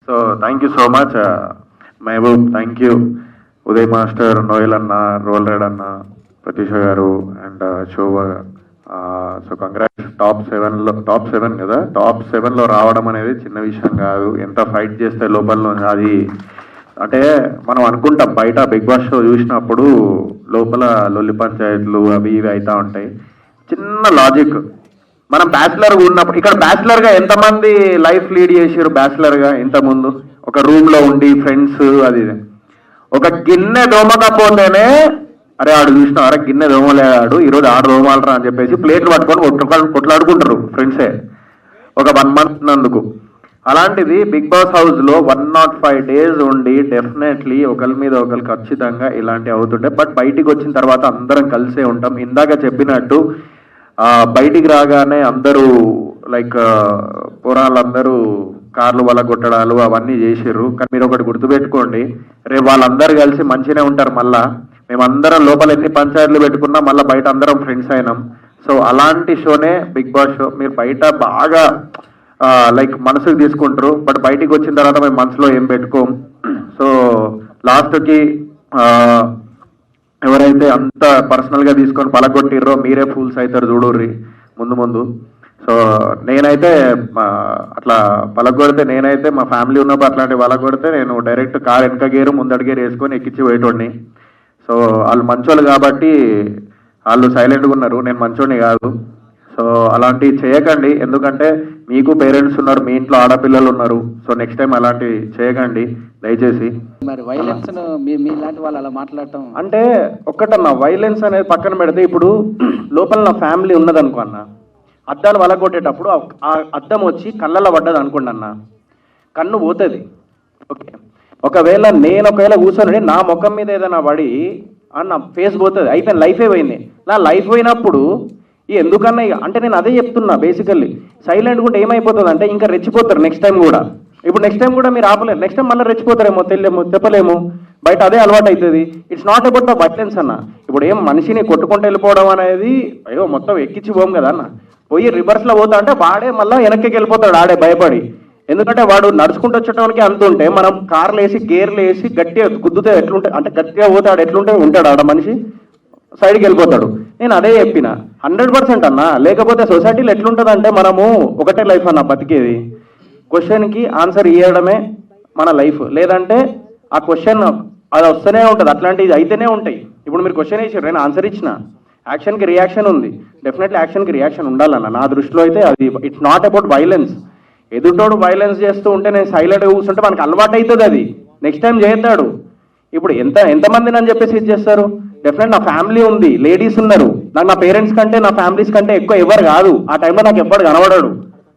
So thank you so much Mahboob, thank you Uday master, Noel అన్న, రోల్ రెడ్ అన్న, ప్రతీష గారు and Shobha. So congrats. Top seven కదా, top 7లో రావడం అనేది చిన్న విషయం కాదు. ఎంత ఫైట్ చేస్తే లోపల అది అంటే మనం అనుకుంటాం బయట బిగ్ బాస్ షో చూసినప్పుడు లోపల లొల్లి పంచాయతీలు అవి ఇవి అవుతా ఉంటాయి. చిన్న లాజిక్, మనం బ్యాచిలర్గా ఉన్నప్పుడు ఇక్కడ బ్యాచిలర్గా ఎంతమంది లైఫ్ లీడ్ చేసారు? బ్యాచిలర్గా ఇంతకుముందు ఒక రూమ్లో ఉండి ఫ్రెండ్స్ అది ఒక గిన్నె దోమకపోతేనే అరే ఆడు చూసినా, అరే గిన్నె దోమలేడు ఈరోజు ఆడు దోమాలరా అని చెప్పేసి ప్లేట్లు పట్టుకొని కొట్లాడుకుంటారు ఫ్రెండ్సే ఒక 1 month నందుకు. అలాంటిది బిగ్ బాస్ హౌస్లో 105 days ఉండి డెఫినెట్లీ ఒకరి మీద ఒకరు ఖచ్చితంగా ఇలాంటివి అవుతుంటాయి. బట్ బయటికి వచ్చిన తర్వాత అందరం కలిసే ఉంటాం. ఇందాక చెప్పినట్టు బయటికి రాగానే అందరూ లైక్ పోరాళ్ళందరూ కార్లు వలగొట్టడాలు అవన్నీ చేసిర్రు. కానీ మీరు ఒకటి గుర్తుపెట్టుకోండి, రేపు వాళ్ళందరూ కలిసి మంచిగానే ఉంటారు. మళ్ళా మేమందరం లోపల ఎన్ని పంచాయతీలు పెట్టుకున్నా మళ్ళీ బయట అందరం ఫ్రెండ్స్ అయినాం. సో అలాంటి షోనే బిగ్ బాస్ షో. మీరు బయట బాగా లైక్ మనసుకు తీసుకుంటారు, బట్ బయటికి వచ్చిన తర్వాత మేము మనసులో ఏం పెట్టుకోం. సో లాస్ట్కి ఎవరైతే అంత పర్సనల్గా తీసుకొని పలగొట్టిర్రో మీరే ఫూల్స్ అవుతారు చూడుర్రి ముందు. సో నేనైతే అట్లా పలగొడితే, నేనైతే మా ఫ్యామిలీ ఉన్నప్పుడు అట్లాంటి పలగొడితే నేను డైరెక్ట్ కార్ వెనక గేరు ముందడి గేరు వేసుకొని ఎక్కించి పోయేటోడిని. సో వాళ్ళు మంచోళ్ళు కాబట్టి వాళ్ళు సైలెంట్గా ఉన్నారు, నేను మంచోడిని కాదు. సో అలాంటివి చేయకండి, ఎందుకంటే మీకు పేరెంట్స్ ఉన్నారు, మీ ఇంట్లో ఆడపిల్లలు ఉన్నారు. సో నెక్స్ట్ టైం అలాంటివి చేయకండి దయచేసి. మరి వైలెన్స్ మీలాంటి వాళ్ళు అలా మాట్లాడటం అంటే ఒక్కటన్నా, వైలెన్స్ అనేది పక్కన పెడితే ఇప్పుడు లోపల నా ఫ్యామిలీ ఉన్నదనుకో అన్న, అద్దాలు వలగొట్టేటప్పుడు ఆ అద్దం వచ్చి కళ్ళల్లో పడ్డది అనుకోండి అన్న, కన్ను పోతుంది. ఓకే, ఒకవేళ నేను కూర్చొని నా ముఖం మీద ఏదైనా పడి అన్న ఫేస్ పోతుంది, అయిపోయింది, లైఫే పోయింది. నా లైఫ్ పోయినప్పుడు ఎందుకన్నా అంటే నేను అదే చెప్తున్నా. బేసికల్లీ సైలెంట్ ఉంటే ఏమైపోతుంది అంటే ఇంకా రెచ్చిపోతారు నెక్స్ట్ టైం కూడా. ఇప్పుడు నెక్స్ట్ టైం కూడా మీరు ఆపలేరు, నెక్స్ట్ టైం మళ్ళీ రెచ్చిపోతారేమో, చెప్పలేము. బయట అదే అలవాటు అవుతుంది. It's not about the violence అన్న. ఇప్పుడు ఏం మనిషిని కొట్టుకుంటూ వెళ్ళిపోవడం అనేది అయ్యో మొత్తం ఎక్కించి పోం కదా అన్న. పోయి రివర్స్లో పోతా అంటే వాడే మళ్ళీ వెనక్కి వెళ్ళిపోతాడు ఆడే భయపడి. ఎందుకంటే వాడు నడుచుకుంటూ వచ్చేటానికి అంత ఉంటే మనం కార్లు వేసి గేర్లు వేసి గట్టిగా గుద్దుతే ఎట్లుంటే అంటే గట్టిగా పోతాడు, ఎట్లుంటే ఉంటాడు ఆడ మనిషి, సైడ్కి వెళ్ళిపోతాడు. నేను అదే చెప్పిన 100% అన్న. లేకపోతే సొసైటీలో ఎట్లుంటుంది అంటే మనము ఒకటే లైఫ్ అన్న బతికేది, క్వశ్చన్కి ఆన్సర్ ఇవ్వడమే మన లైఫ్. లేదంటే ఆ క్వశ్చన్ అది వస్తూనే ఉంటుంది, అట్లాంటివి అయితేనే ఉంటాయి. ఇప్పుడు మీరు క్వశ్చన్ వేసారు, నేను ఆన్సర్ ఇచ్చిన, యాక్షన్కి రియాక్షన్ ఉంది, డెఫినెట్లీ యాక్షన్కి రియాక్షన్ ఉండాలన్న. నా దృష్టిలో అయితే అది ఇట్స్ నాట్ అబౌట్ వైలెన్స్. ఎదుటోడు వైలెన్స్ చేస్తూ ఉంటే నేను సైలెంట్గా కూర్చుంటే మనకు అలవాటు అవుతుంది, అది నెక్స్ట్ టైం చేస్తాడు. ఇప్పుడు ఎంతమందిని అని చెప్పేసి ఇది చేస్తారు? డెఫినెట్ నా ఫ్యామిలీ ఉంది, లేడీస్ ఉన్నారు, నాకు నా పేరెంట్స్ కంటే నా ఫ్యామిలీస్ కంటే ఎక్కువ ఎవరు కాదు. ఆ టైంలో నాకు ఎవ్వరు కనబడాడు,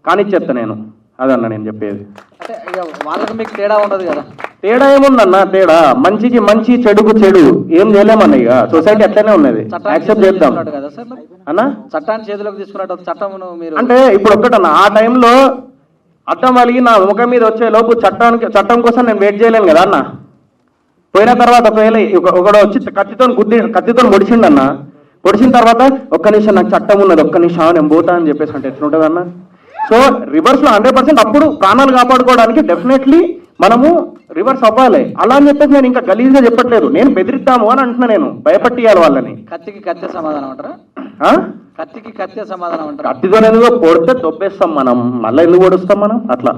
కానీ చెప్తా నేను. అదన్న నేను చెప్పేది. అంటే వాళ్ళకి మీకు తేడా ఉండదు కదా? తేడా ఏముందన్న, తేడా మంచికి మంచి, చెడుకు చెడు, ఏం చేయలేమన్న. ఇక సొసైటీ అట్లనే ఉన్నది, యాక్సెప్ట్ చేద్దాం కదా సార్. అన్న చట్టాన్ని చేతిలోకి తీసుకున్నట్టు చట్టం మీరు అంటే ఇప్పుడు ఒక్కటన్న, ఆ టైంలో అడ్డం వలిగి నా ముఖం మీద వచ్చే లోపు చట్టం కోసం నేను వెయిట్ చేయలేను కదా అన్న. పోయిన తర్వాత ఒకవేళ ఒకడు వచ్చి కత్తితో పొడిచిండన్న, పొడిచిన తర్వాత ఒక్క నిమిషం నాకు చట్టం ఉన్నది, ఒక్క నిమిషం నేను పోతా అని చెప్పేసి అంటే ఎట్లుంటుంది అన్న. సో రివర్స్లో 100% అప్పుడు ప్రాణాలు కాపాడుకోవడానికి డెఫినెట్లీ మనము రివర్స్ అవ్వాలి. అలా అని చెప్పేసి నేను ఇంకా గలీజ్గా చెప్పట్లేదు, నేను బెదిరిద్దాము అని అంటున్నా, నేను భయపట్టియాలి వాళ్ళని. కత్తికి కత్తి సమాధానం అంటారా? కత్తికి కత్తి సమాధానం అంటారా? కత్తితో ఎందుకు పొడితే తొప్పేస్తాం మనం, మళ్ళీ ఎందుకు పొడుస్తాం మనం అట్లా.